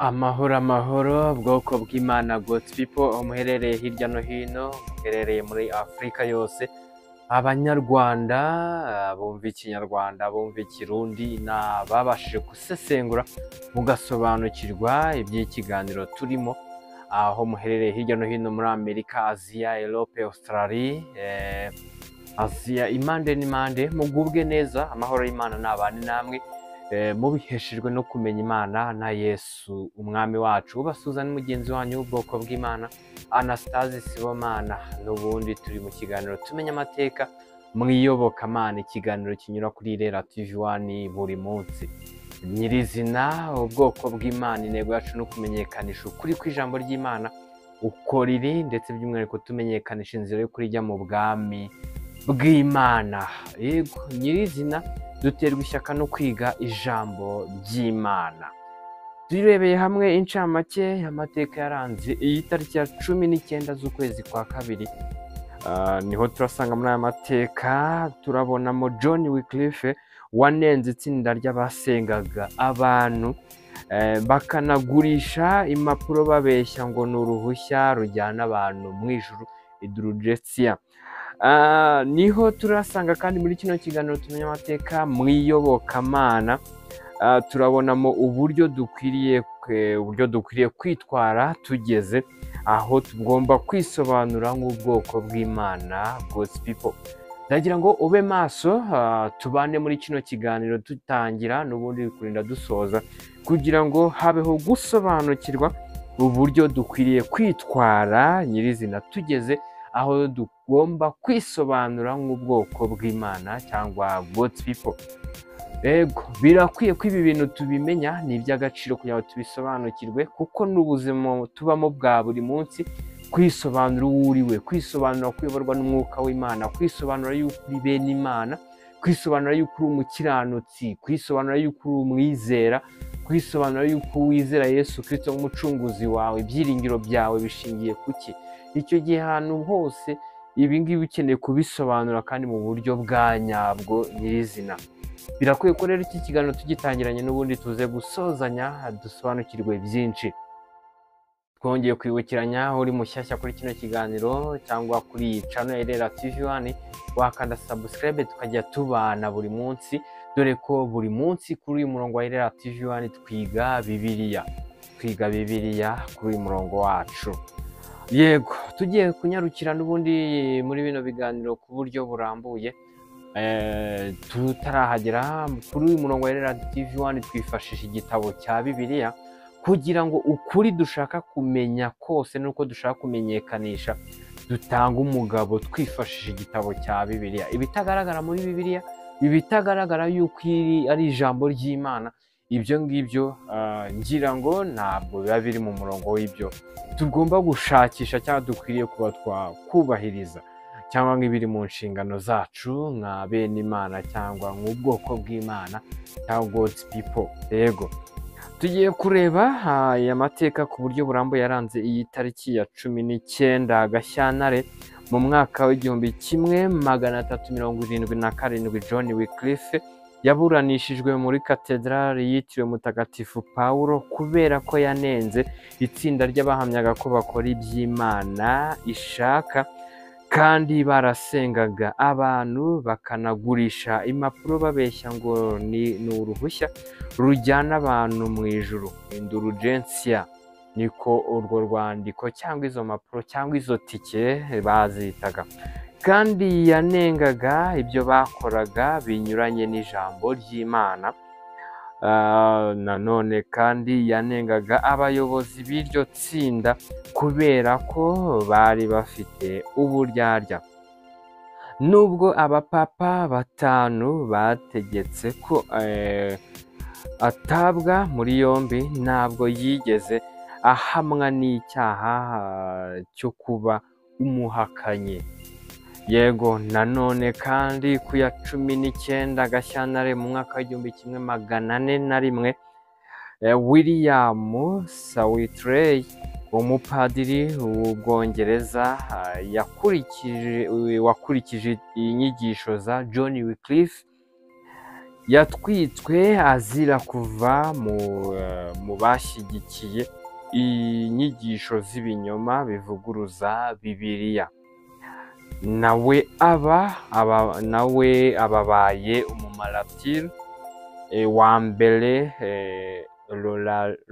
Amahoro amahoro bwoko bw'Imana God's people muherereye hirya no hino muherereye muri Afurika yose abanyarwanda bumva ikinyarwanda bumva ikirundi babashije gusesengura mugasobanukirwa iby'ikiganiro turimo aho muherereye hirya no hino muri Amerika, Aziya, Europe, Australia, Aziya impande n'impande mugubwe neza. Amahoro y'Imana nabane namwe mubiheshejwe no kumenya Imana na Yesu umwami wacu. Ubasuza ni mugenzi wanyu w'ubwoko bw'Imana Anastase Sibomana, n'ubundi turi mu kiganiro tumenya amateka mwiyobokamana, ikiganiro kinyura kuri Irera TV1 buri munsi. Nyirizina ubwoko bw'Imana, intego yacu no kumenyekanisha ukuri kw'ijambo ry'Imana uko riri, ndetse by'umwihariko tumenyekanisha inzira yo kurijya mu bwami bw'Imana. Yego nyirizina duterwa ishyaka no kwiga ijambo ry'Imana. Turebeye hamwe incamake y'amateka yaranze iyi tariki ya 19 z'ukwezi kwa kabiri. Niho turasanga muri aya mateka turabonamo John Wycliffe wanenze itsinda ry'abasengaga abantu bakanagurisha impapuro babeshya ngo ni uruhushya rujyana abantu mu ijuru, indulgences. Niho turasanga kandi muri kino kiganiro tumenya amateka mwiyobokamana turabonamo uburyo dukwiriye kwitwara tugeze aho tugomba kwisobanura nk'ubwoko bw'Imana God's people. Ndagira ngo ube maso tubane muri kino kiganiro dutangira n'ubundi kurinda dusoza, kugira ngo habeho gusobanukirwa uburyo dukwiriye kwitwara nyirizina tugeze aho tugomba kwisobanura nk'ubwoko bw'Imana cyangwa God's people. Ego birakwiye ko ibi bintu tubimenya, ni iby'agaciro kugira ngo tubisobanukirwe, kuko n'ubuzima tubamo bwa buri munsi. Kwisobanura uwo uriwe, kwisobanura kuyoborwa n'umwuka w'Imana, kwisobanura yuko uri bene Imana, kwisobanura yuko uri umukiranutsi, kwisobanura yuko uri umwizera, kwisobanura yuko wizera Yesu Kristo nk'umucunguzi wawe. Ibyiringiro byawe bishingiye kuki? Icyo gihe ahantu hose ibi ngibi ukeneye kubisobanura kandi mu buryo bwa nyabwo nyirizina. Birakwiye ko rero iki kiganiro tugitangiranye n'ubundi tuze gusozanya dusobanukirwe byinshi. Twongeye kwibukiranya uri mushyashya kuri kino kiganiro cyangwa kuri channel ya Irera TV1, wakanda subscribe tukajya tubana buri munsi, dore ko buri munsi kuri uyu murongo wa Irera TV1 twiga Bibiliya kuri uyu murongo wacu. Yego tugiye kunyarukira n'ubundi muri bino biganiro ku buryo burambuye. Tutarahagera kuri uyu murongo wa Irera TV1 twifashisha igitabo cya Bibiliya kugira ngo ukuri dushaka kumenya kose nuko dushaka kumenyekanisha dutanga umugabo twifashisha igitabo cya Bibiliya. Ibitagaragara muri Bibiliya, ibitagaragara yuko ari ijambo ry'Imana, ibyo ngibyo ngira ngo ntabwo biba biri mu murongo w'ibyo tugomba gushakisha cyangwa dukwiriye kuba twakubahiriza, cyangwa nk'ibiri mu nshingano zacu nka bene Imana cyangwa nk'ubwoko bw'Imana cyangwa God's people. Yego tugiye kureba aya mateka ku buryo burambuye yaranze iyi tariki ya 19 Gashyantare mu mwaka w'1377. John Wycliffe yaburanishijwe muri katedrali yitiriwe Mutagatifu Pawulo kubera ko yanenze itsinda ry'abahamyaga ko bakora iby'Imana ishaka kandi barasengaga abantu bakanagurisha impapuro babeshya ngo ni uruhushya rujyana abantu mu ijuru, indulgences. Niko urwo rwandiko cyangwa izo mpapuro cyangwa izo tike bazitaga, kandi yanengaga ibyo bakoraga binyuranye n'ijambo ry'Imana. Nanone kandi yanengaga abayobozi b'iryo tsinda kubera ko bari bafite uburyarya. Nubwo abapapa 5 bategetse ko atabwa muri yombi, ntabwo yigeze ahamwa n'icyaha cyo kuba umuhakanyi. Yego nanone kandi ku ya 19 Gashyantare mu mwaka w'1401 William Sawtrey, umupadiri w'Ubwongereza wakurikije inyigisho za John Wycliffe, yatwitswe azira kuva mu bashyigikiye inyigisho z'ibinyoma bivuguruza Bibiliya. Nawe ababaye umumaratiri wa mbere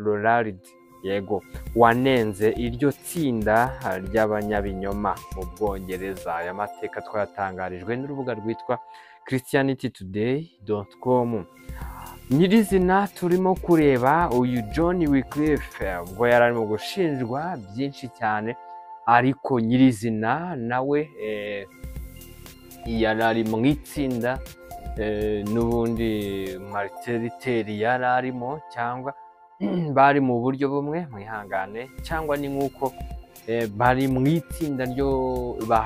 Rollard yego wanenze iryo tsinda ry'abanyabinyoma mu Bwongereza. Aya mateka twayatangarijwe n'urubuga rwitwa christianitytoday.com. Nyirizina turimo kureba uyu John Wycliffe ubwo yari arimo gushinjwa byinshi cyane, ariko nyirizina nawe yari ari mu itsinda n'ubundi Martin Luther yari arimo, cyangwa bari mu buryo bumwe, mwihangane, cyangwa ni nk'uko bari mu itsinda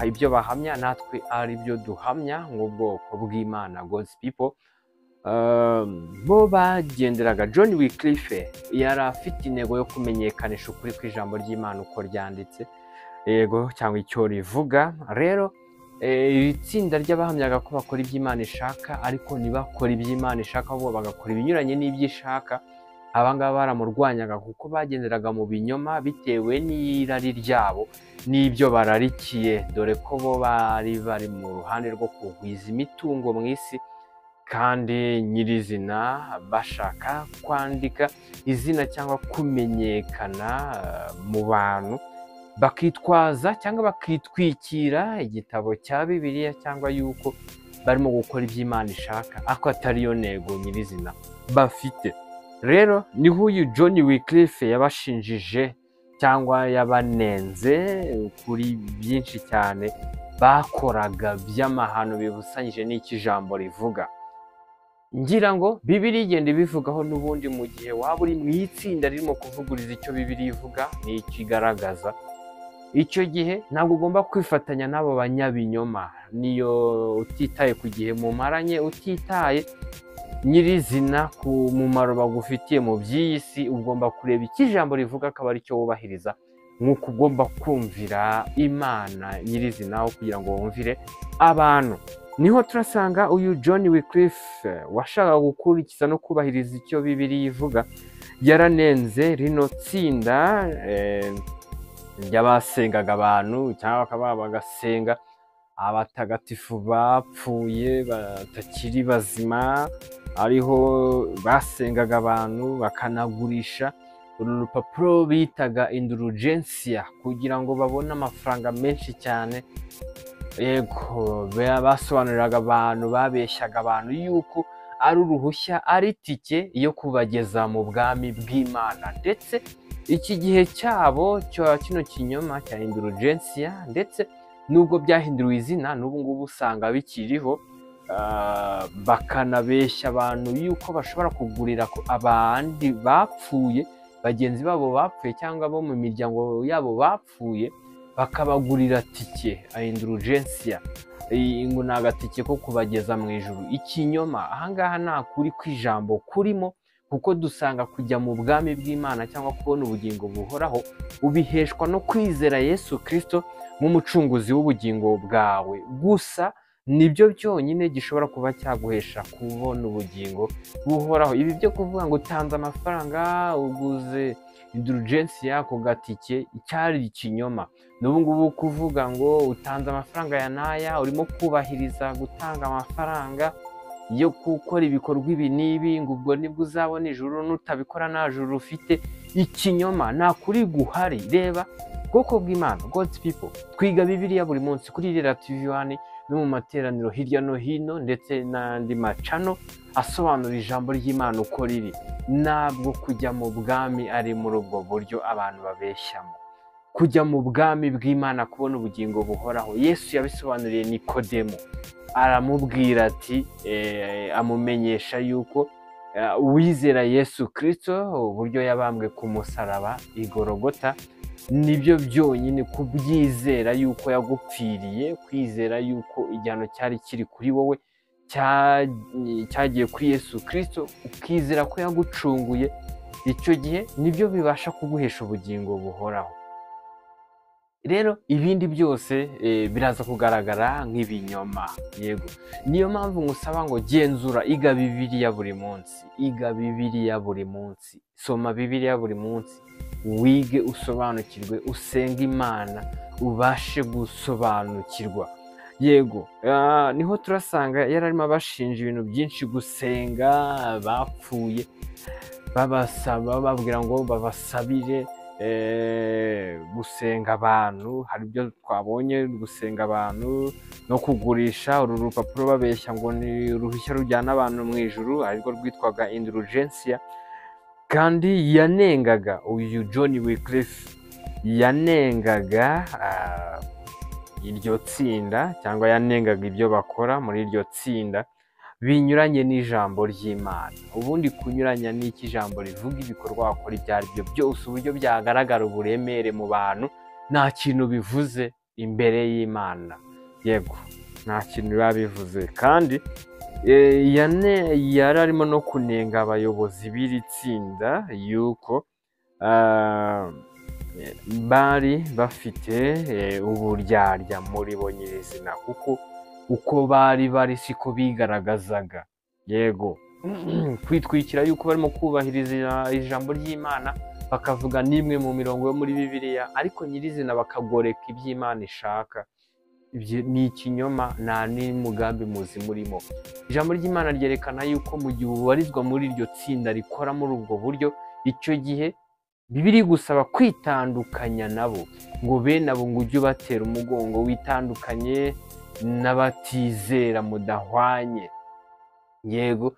ibyo bahamya natwe ari byo duhamya nk'ubwoko bw'Imana, God's people. Bo bagenderaga, John Wycliffe yari afite intego yo kumenyekanisha ukuri kw'ijambo ry'Imana uko ryanditse, yego, cyangwa icyo rivuga. Rero iri tsinda ry'abahamyaga ko bakora iby'Imana ishaka, ariko ntibakora iby'Imana ishaka, ahubwo bagakora ibinyuranye n'ibyo ishaka. Abangaba baramurwanyaga kuko bagenderaga mu binyoma bitewe n'irari ryabo n'ibyo bararikiye, dore ko bo bari mu ruhande rwo kugwiza imitungo mu isi, kandi nyirizina bashaka kwandika izina cyangwa kumenyekana mu bantu, bakitwaza cyangwa bakitwikira igitabo cya Bibiliya, cyangwa yuko barimo gukora iby'Imana ishaka, ariko atariyo ntego nyirizina bafite. Rero niho uyu John Wycliffe yabashinjije cyangwa yabanenze kuri byinshi cyane bakoraga by'amahano bibusanyije n'iki jambo rivuga. Ngira ngo Bibiliya igenda ibivugaho n'ubundi, mu gihe waba uri mu itsinda ririmo kuvuguriza icyo Bibiliya ivuga ni ikigaragaza, icyo gihe ntabwo ugomba kwifatanya n'abo banyabinyoma. Niyo utitaye ku gihe mumaranye, utitaye nyirizina ku mumaro bagufitiye mu by'iyi si, ugomba kureba icyo ijambo rivuga akaba ari cyo wubahiriza, nk'uko ugomba kumvira Imana nyirizina aho kugira ngo wumvire abantu. Niho turasanga uyu John Wycliffe washakaga gukurikiza no kubahiriza icyo Bibiliya ivuga, yaranenze rino tsinda ry'abasengaga abantu, cyangwa bakaba bagasenga abatagatifu bapfuye batakiri bazima, ariho basengaga abantu bakanagurisha uru rupapuro bitaga indulgensia kugira ngo babone amafaranga menshi cyane. Yego, basobanuriraga abantu, babeshyaga abantu yuko ari uruhushya, ari tike yo kubageza mu bwami bw'Imana. Ndetse iki gihe cyabo kino kinyoma cya indulgensia, ndetse nubwo byahinduriwe izina, n'ubu ngubu usanga bikiriho, bakanabeshya abantu yuko bashobora kugurira abandi bapfuye, bagenzi babo bapfuye cyangwa bo mu miryango yabo bapfuye, bakabagurira tike indulgensia, ngo ni agatike ko kubageza mu ijuru. Ikinyoma ahangaha nta kuri kw'ijambo kurimo, kuko dusanga kujya mu bwami bw'Imana cyangwa kubona ubugingo buhoraho ubiheshwa no kwizera Yesu Kristo nk'umucunguzi w'ubugingo bwawe. Gusa nibyo byonyine gishobora kuba cyaguhesha kubona ubugingo buhoraho. Ibi byo kuvuga ngo utanze amafaranga uguze indulgensia ku gatike, cyari ikinyoma. N'ubu ngubu kuvuga ngo utanze amafaranga ya naya, urimo kubahiriza gutanga amafaranga yo gukora ibikorwa ibi n'ibi, ngo ubwo nibwo uzabona ijuru, nutabikora nta juru ufite. Ikinyoma, nta kuri guhari. Reba bwoko bw'Imana, God's people, twiga Bibiliya buri munsi kuri Rera TV 1 no mu materaniro hirya no hino, ndetse n'andi macano asobanura ijambo ry'Imana uko riri. Ntabwo kujya mu bwami ari muri ubwo buryo abantu babeshyamo. Kujya mu bwami bw'Imana, kubona ubugingo buhoraho, Yesu yabisobanuriye Nikodemo, aramubwira ati amumenyesha yuko uwizera Yesu Kristo, uburyo yabambwe ku musaraba i Golgotha, nibyo byonyine kubyizera yuko yagupfiriye, kwizera yuko igihano cyari kiri kuri wowe cyagiye kuri Yesu Kristo, ukizera ko yagucunguye, icyo gihe nibyo bibasha kuguhesha ubugingo buhoraho. rero ibindi byose biraza kugaragara nk'ibinyoma. Yego, niyo mpamvu ngusaba ngo genzura, iga Bibiliya buri munsi, iga Bibiliya buri munsi, soma Bibiliya buri munsi, wige usobanukirwe, usenge Imana ubashe gusobanukirwa. Yego, niho turasanga yararimo abashinja ibintu byinshi, gusenga bapfuye, babasaba babwira ngo babasabire, gusenga abantu, hari ibyo twabonye, gusenga abantu no kugurisha uru rupapuro babeshya ngo ni uruhushya rujyana abantu mu ijuru, arirwo rwitwaga indulgensia. Kandi yanengaga uyu John Wycliffe, yanengaga iryo tsinda, cyangwa yanengaga ibyo bakora muri iryo tsinda binyuranye n'ijambo ry'Imana. Ubundi kunyuranya n'iki ijambo rivuga, ibikorwa wakora ibyo ari byo byose, uburyo byagaragara uburemere mu bantu, nta kintu bivuze imbere y'Imana. Yego, nta kintu biba bivuze. Kandi yari arimo no kunenga abayobozi b'iri tsinda yuko bari bafite uburyarya muri bo nyirizina, kuko uko bari siko bigaragazaga. Yego, kwitwikira yuko barimo kubahiriza ijambo ry'Imana, bakavuga n'imwe mu mirongo yo muri Bibiliya, ariko nyirizina bakagoreka iby'Imana ishaka. Ni ikinyoma, nta n'umugambi muzi murimo. Ijambo ry'Imana ryerekana yuko mu gihe ubarizwa muri iryo tsinda rikora muri ubwo buryo, icyo gihe Bibiliya igusaba kwitandukanya nabo, ngo bene abo ngo ujye ubatera umugongo, witandukanye n'abatizera mudahwanye. Yego,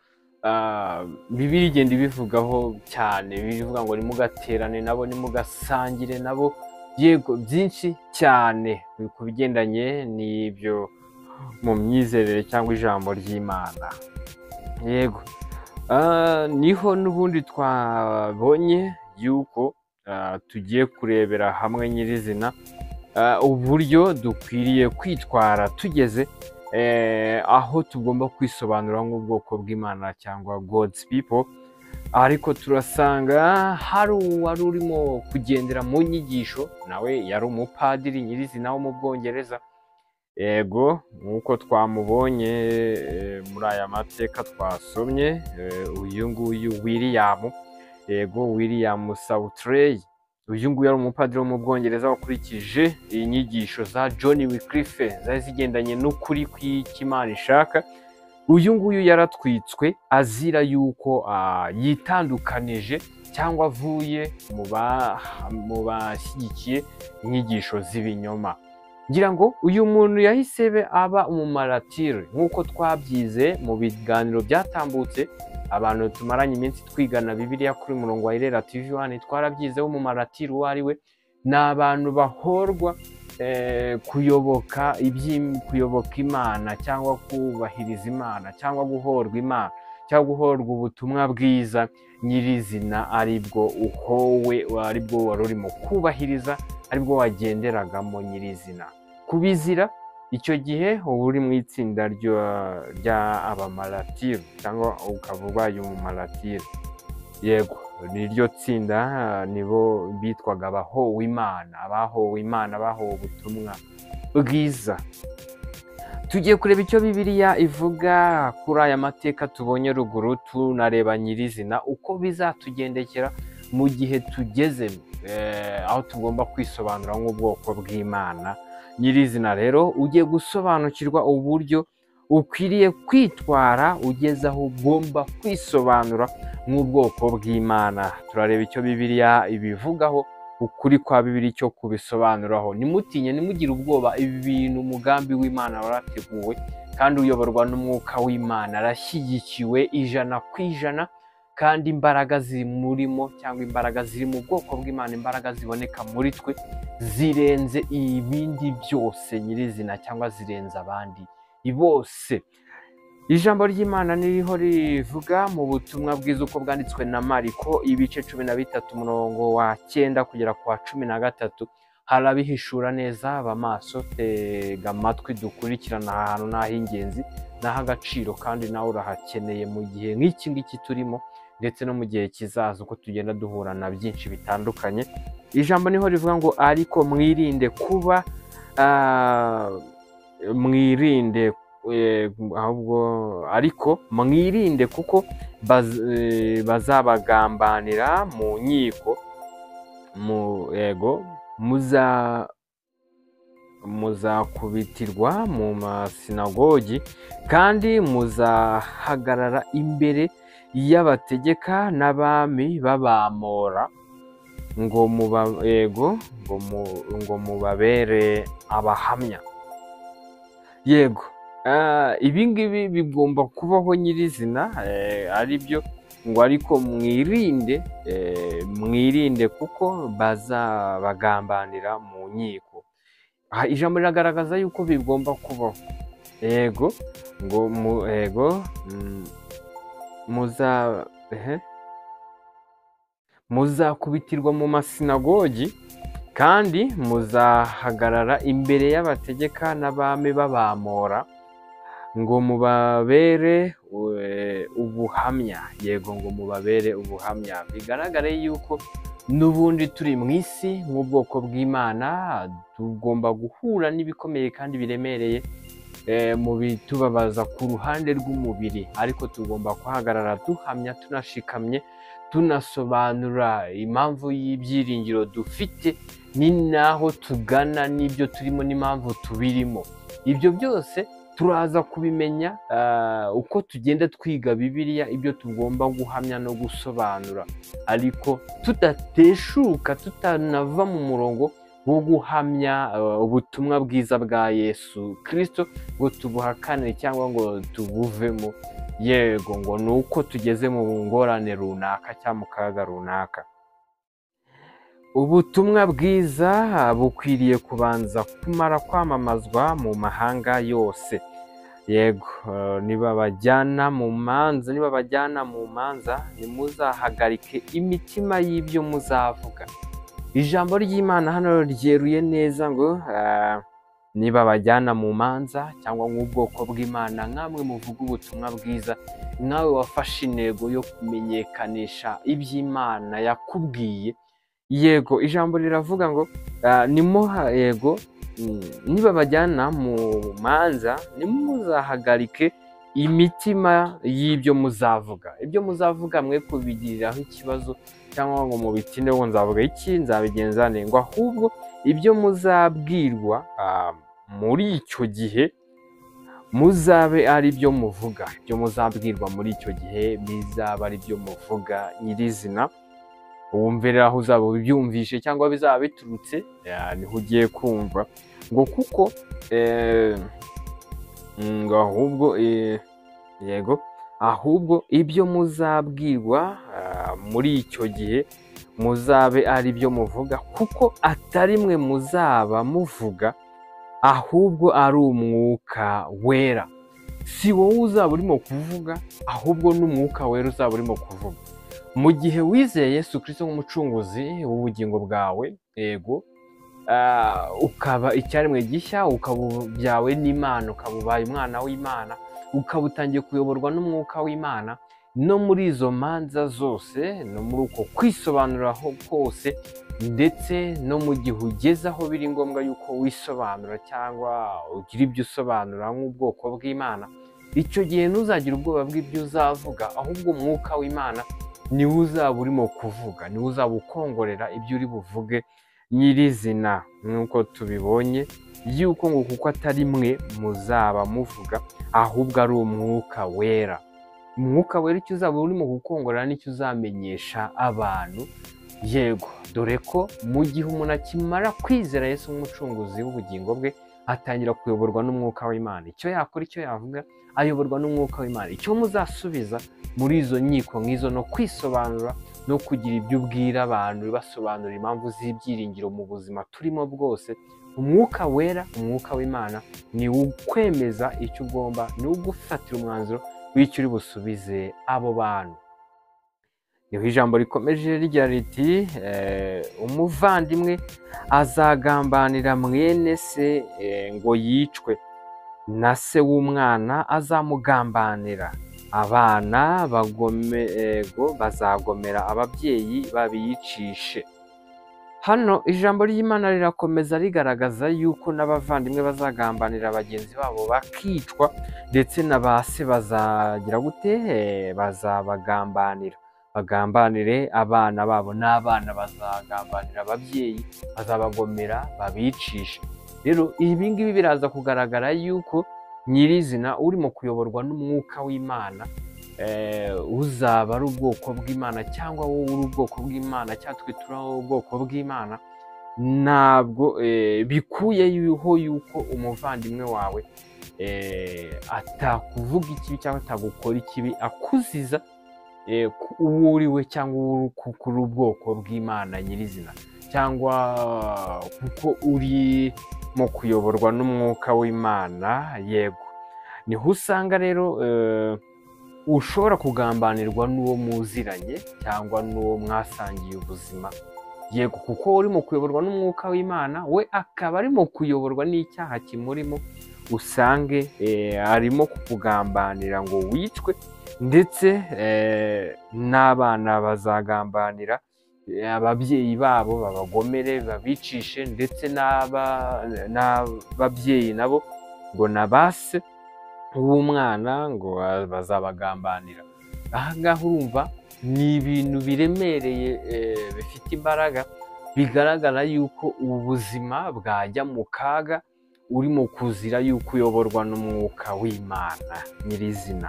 Bibiliya igenda ibivugaho cyane, bivuga ngo nimugaterane nabo, nimugasangire nabo. Yego, byinshi cyane ku bigendanye n'ibyo mu myizerere cyangwa ijambo ry'Imana. Yego, niho n'ubundi twabonye yuko tugiye kurebera hamwe nyirizina uburyo dukwiriye kwitwara tugeze aho tugomba kwisobanura nk'ubwoko bw'Imana cyangwa God's people. Ariko turasanga hari uwari urimo kugendera mu nyigisho, nawe yari umupadiri nyirizina wo mu Bwongereza. Yego, nk'uko twamubonye muri aya mateka twasomye, uyu nguyu William, yego, William Sawtrey, uyu nguyu yari umupadiri wo mu Bwongereza wakurikije inyigisho za John Wycliffe zari zigendanye n'ukuri kw'Imana ishaka. Uyu nguyu yaratwitswe azira yuko yitandukanije cyangwa avuye mu bashyigikiye inyigisho z'ibinyoma. Ngira ngo uyu muntu yahise aba umumaratire, nk'uko twabyize mu biganiro byatambutse. Abantu tumaranye iminsi twigana Bibiliya kuri murongo wa Irera TV1, twarabyizeho umumaratire uwo ari we. Ni abantu bahorwa kuyoboka Imana, cyangwa kubahiriza Imana, cyangwa guhorwa Imana, cyangwa guhorwa ubutumwa bwiza nyirizina, aribwo uhowe, aribwo wari urimo kubahiriza, aribwo wagenderagamo nyirizina. Kubizira icyo gihe uba uri mu itsinda ry'abamaratire, cyangwa ukaba ubaye umumaratire. Yego, niryo tsinda, nibo bitwaga abahowe Imana, abahowe Imana, abahowe ubutumwa bwiza. Tugiye kureba icyo Bibiliya ivuga kuri aya mateka tubonye ruguru, tunareba nyirizina uko bizatugendekera mu gihe tugeze aho tugomba kwisobanura nk'ubwoko bw'Imana nyirizina. Rero ugiye gusobanukirwa uburyo ukwiriye kwitwara ugeze aho ugomba kwisobanura nk'ubwoko bw'Imana. Turareba icyo Bibiliya ibivugaho, ukuri kwa Bibiliya icyo kubisobanuraho. Nimutinye, nimugire ubwoba, ibi bintu umugambi w'Imana warateguwe kandi uyoborwa n'umwuka w'Imana, arashyigikiwe 100%, kandi imbaraga ziri murimo, cyangwa imbaraga ziri mu bwoko bw'Imana, imbaraga ziboneka muri twe zirenze ibindi byose nyirizina, cyangwa zirenze abandi bose. Ijambo ry'Imana niriho rivuga mu butumwa bwiza uko bwanditswe na Mariko, ibice 13 umurongo wa 9 kugera ku wa 13. Harabihishura neza, bamaso, tega amatwi, dukurikirana ahantu n'ah'ingenzi n'ah'agaciro, kandi nawe urahakeneye mu gihe nk'iki ngiki turimo. ndetse no mu gihe kizaza uko tugenda duhura na byinshi bitandukanye. Ijambo niho rivuga ngo ariko mwirinde kuba mwirinde ahubwo ariko mwirinde kuko bazabagambanira mu nkiko muzakubitirwa mu masinagogi kandi muzahagarara imbere y'abategeka n'abami babamora ngo mubabere abahamya. Yego, ibi ngibi bigomba kubaho nyirizina, ari byo ngo ariko mwirinde kuko bazabagambanira mu nkiko. Ijambo riragaragaza yuko bigomba kubaho. Yego, ngo muzakubitirwa mu masinagogi kandi muzahagarara imbere y'abategeka n'abami babamora ngo mubabere ubuhamya. Yego, ngo mubabere ubuhamya. Bigaragare yuko n'ubundi turi mu isi nk'ubwoko bw'Imana, tugomba guhura n'ibikomeye kandi biremereye mu bitubabaza ku ruhande rw'umubiri, ariko tugomba kuhagarara duhamya, tunashikamye, tunasobanura impamvu y'ibyiringiro dufite, ni naho tugana, n'ibyo turimo n'impamvu tubirimo. Ibyo byose turaza kubimenya uko tugenda twiga Bibiliya, ibyo tugomba guhamya no gusobanura, ariko tudateshuka, tutanava mu murongo wo guhamya ubutumwa bwiza bwa Yesu Kristo ngo tubuhakane cyangwa ngo tubuvemo. Yego, ngo ni uko tugeze mu ngorane runaka cyangwa mu kaga runaka. Ubutumwa bwiza bukwiriye kubanza kumara kwamamazwa mu mahanga yose. Yego, nibabajyana mu manza ntimuzahagarike imitima y'ibyo muzavuga. Ijambo ry'Imana hano ryeruye neza ngo nibabajyana mu manza, cyangwa nk'ubwoko bw'Imana, nkamwe muvuga ubutumwa bwiza, nawe wafashe intego yo kumenyekanisha iby'Imana yakubwiye. Yego, ijambo riravuga ngo nibabajyana mu manza ntimuzahagarike imitima y'ibyo muzavuga. Ibyo muzavuga mwe kubigiriraho ikibazo cyangwa ngo mubitinde ngo nzavuga iki, nzabigenza nte, ngo ahubwo ibyo muzabwirwa muri icyo gihe muzabe ari byo muvuga. Ibyo muzabwirwa muri icyo gihe bizaba ari byo muvuga nyirizina. Wumvira aho uzaba ubyumvishe cyangwa bizaba biturutse, niho ugiye kumva ngo kuko ngo ahubwo ibyo muzabwirwa muri icyo gihe muzabe ari byo muvuga, kuko atari mwe muzaba muvuga, ahubwo ari Umwuka Wera. Si wowe uzaba urimo kuvuga, ahubwo n'Umwuka Wera uzaba urimo kuvuga. Mu gihe wizeye Yesu Kristo nk'umucunguzi w'ubugingo bwawe, yego, ukaba icyaremwe gishya, ukaba ubyawe n'Imana, ukaba ubaye umwana w'Imana, ukaba utangiye kuyoborwa n'Umwuka w'Imana, no muri izo manza zose, no muri uko kwisobanuraho kose, ndetse no mu gihe ugeze aho biri ngombwa yuko wisobanura cyangwa ugira ibyo usobanura nk'ubwoko bw'Imana, icyo gihe ntuzagire ubwoba bw'ibyo uzavuga, ahubwo Umwuka w'Imana niwe uzaba urimo kuvuga, niwe uzaba ukongorera ibyo uri buvuge nyirizina. Nk'uko tubibonye yuko ngo kuko atari mwe muzaba muvuga, ahubwo ari Umwuka Wera. Umwuka Wera icyo uzaba urimo gukongorera nicyo uzamenyesha abantu. Yego, dore ko mu gihe umuntu akimara kwizera Yesu nk'umucunguzi w'ubugingo bwe, atangira kuyoborwa n'Umwuka w'Imana. Icyo yakora, icyo yavuga, ayoborwa n'Umwuka w'Imana. Icyo muzasubiza muri izo nkiko nk'izo, no kwisobanura no kugira ibyo ubwira abantu, basobanura impamvu z'ibyiringiro mu buzima turimo bwose, Umwuka Wera, Umwuka w'Imana ni ukwemeza icyo ugomba, ni ugufatira umwanzuro w'icyo uri busubize abo bantu. Niho ijambo rikomeje rigira riti umuvandimwe azagambanira mwene se ngo yicwe, na se w'umwana azamugambanira abana bazagomera ababyeyi babiyicishe. Hano ijambo ry'Imana rirakomeza rigaragaza yuko n'abavandimwe bazagambanira bagenzi babo bakicwa, ndetse na ba se bazagira gute, bazabagambanira, bagambanire abana babo, n'abana bazagambanira ababyeyi, bazabagomera babicishe. Rero ibi ngibi biraza kugaragara yuko nyirizina urimo kuyoborwa n'umwuka w'Imana uzaba ari ubwoko bw'Imana, cyangwa wowe uri ubwoko bw'Imana, cyangwa twe turi ubwoko bw'Imana. Ntabwo bikuyeho yuko umuvandimwe wawe atakuvuga ikibi cyangwa atagukora ikibi akuziza uwo uri we, cyangwa kuri ubwoko bw'Imana nyirizina, cyangwa kuko urimo kuyoborwa n'umwuka w'Imana. Yego, niho usanga rero ushobora kugambanirwa n'uwo muziranye cyangwa n'uwo mwasangiye ubuzima. Yego, kuko urimo kuyoborwa n'umwuka w'Imana, we akaba arimo kuyoborwa n'icyaha kimurimo, usange arimo kukugambanira ngo wicwe, ndetse n'abana bazagambanira ababyeyi babo babagomere babicishe, ndetse n'ababyeyi nabo ngo nabase w'umwana ngo bazabagambanira. Aha ngaha urumva ni ibintu biremereye bifite imbaraga, bigaragara yuko ubuzima bwajya mu kaga urimo kuzira yuko uyoborwa n'umwuka w'Imana nyirizina.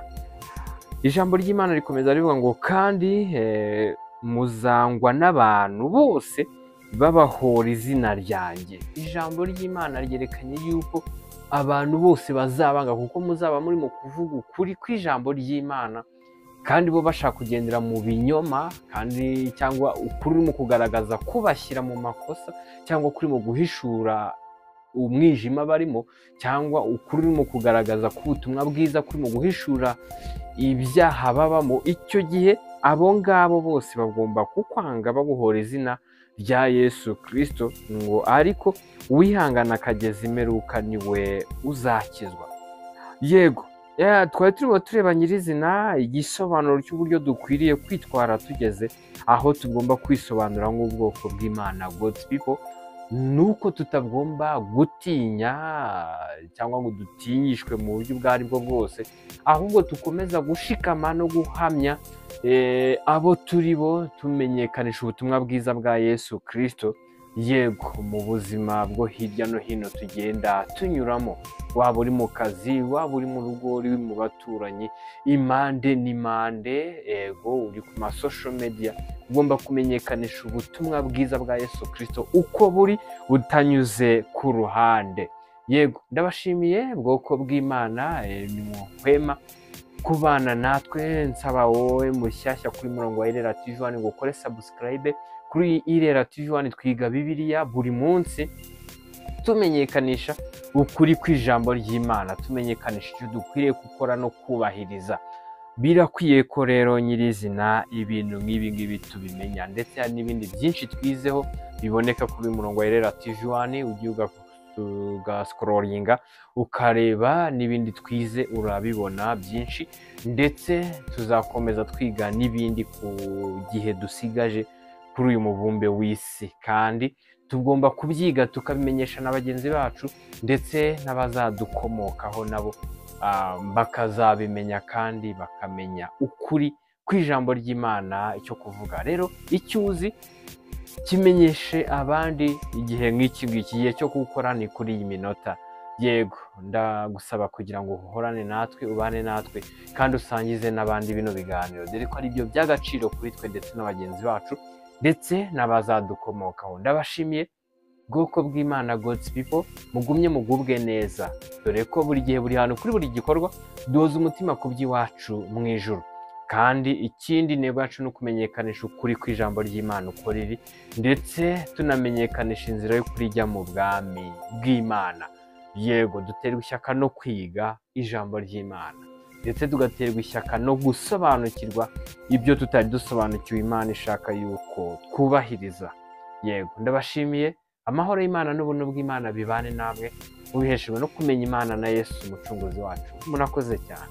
Ijambo ry'Imana rikomeza rivuga ngo kandi muzangwa n'abantu bose babahora izina ryanjye. Ijambo ry'Imana ryerekanye yuko abantu bose bazabanga, kuko muzaba murimo kuvuga ukuri kw'ijambo ry'Imana, kandi bo bashaka kugendera mu binyoma, kandi cyangwa ukuri urimo kugaragaza kubashyira mu makosa, cyangwa kurimo guhishura umwijima barimo, cyangwa ukuri urimo kugaragaza ko ubutumwa bwiza kurimo guhishura ibyaha babamo. Icyo gihe abo ngabo bose bagomba kukwanga baguhora izina rya Yesu Kristo, ngo ariko uwihangana akageza imperuka niwe uzakizwa. Yego, twari turimo tureba nyirizina igisobanuro cy'uburyo dukwiriye kwitwara tugeze aho tugomba kwisobanura nk'ubwoko bw'Imana, God's people. Nuko tutagomba gutinya cyangwa ngo dutinyishwe mu buryo ubwo ari bwo bwose, ahubwo dukomeza gushikama no guhamya abo turi bo, tumenyekanisha ubutumwa bwiza bwa Yesu Kristo. Yego, mu buzima bwo hirya no hino tugenda tunyuramo, waba uri mu kazi, waba uri mu rugo, uri mu baturanyi, impande n'impande, yego uri ku masosho media, ugomba kumenyekanisha ubutumwa bwiza bwa Yesu Kristo uko buri, butanyuze ku ruhande. Yego, ndabashimiye bwoko bw'Imana, nimuhwema kubana natwe. Nsaba wowe mushyashya kuri murongo wa Irera TV One ngo ukore subscribe kuri Irera TV One. Twiga Bibiliya buri munsi, tumenyekanisha ukuri kw'ijambo ry'Imana, tumenyekanisha icyo dukwiriye gukora no kubahiriza. Birakwiye ko rero nyirizina ibintu nk'ibi ngibi tubimenya, ndetse hari n'ibindi byinshi twizeho biboneka kuri murongo wa Irera TV One. Ugiye ugascrollinga ukareba n'ibindi twize, urabibona byinshi, ndetse tuzakomeza twiga n'ibindi ku gihe dusigaje kuri uyu mubumbe w'isi, kandi tugomba kubyiga tukabimenyesha na bagenzi bacu, ndetse n'abazadukomokaho nabo bakazabimenya, kandi bakamenya ukuri kw'ijambo ry'Imana icyo kuvuga. Rero icyo uzi kimenyeshe abandi igihe nk'iki ngiki, igihe cyo gukora ni kuri iyi minota. Yego, ndagusaba kugira ngo uhorane natwe, ubane natwe, kandi usangize n'abandi bino biganiro, dore ko ari byo by'agaciro kuri twe ndetse na bagenzi bacu, ndetse n'abazadukomokaho. Ndabashimiye bwoko bw'Imana, God's people, mugumye mugubwe neza, dore ko buri gihe, buri hantu, kuri buri gikorwa duhoza umutima ku by'iwacu mu ijuru. Kandi ikindi ntego yacu ni ukumenyekanisha ukuri kw'ijambo ry'Imana uko riri, ndetse tunamenyekanisha inzira yo kurijya mu bwami bw'Imana. Yego, duterwa ishyaka no kwiga ijambo ry'Imana, ndetse tugaterwa ishyaka no gusobanukirwa ibyo tutari dusobanukiwe Imana ishaka yuko twubahiriza. Yego, ndabashimiye. Amahoro y'Imana n'ubuntu bw'Imana bibane namwe, mubiheshejwe no kumenya Imana na Yesu umucunguzi wacu. Murakoze cyane.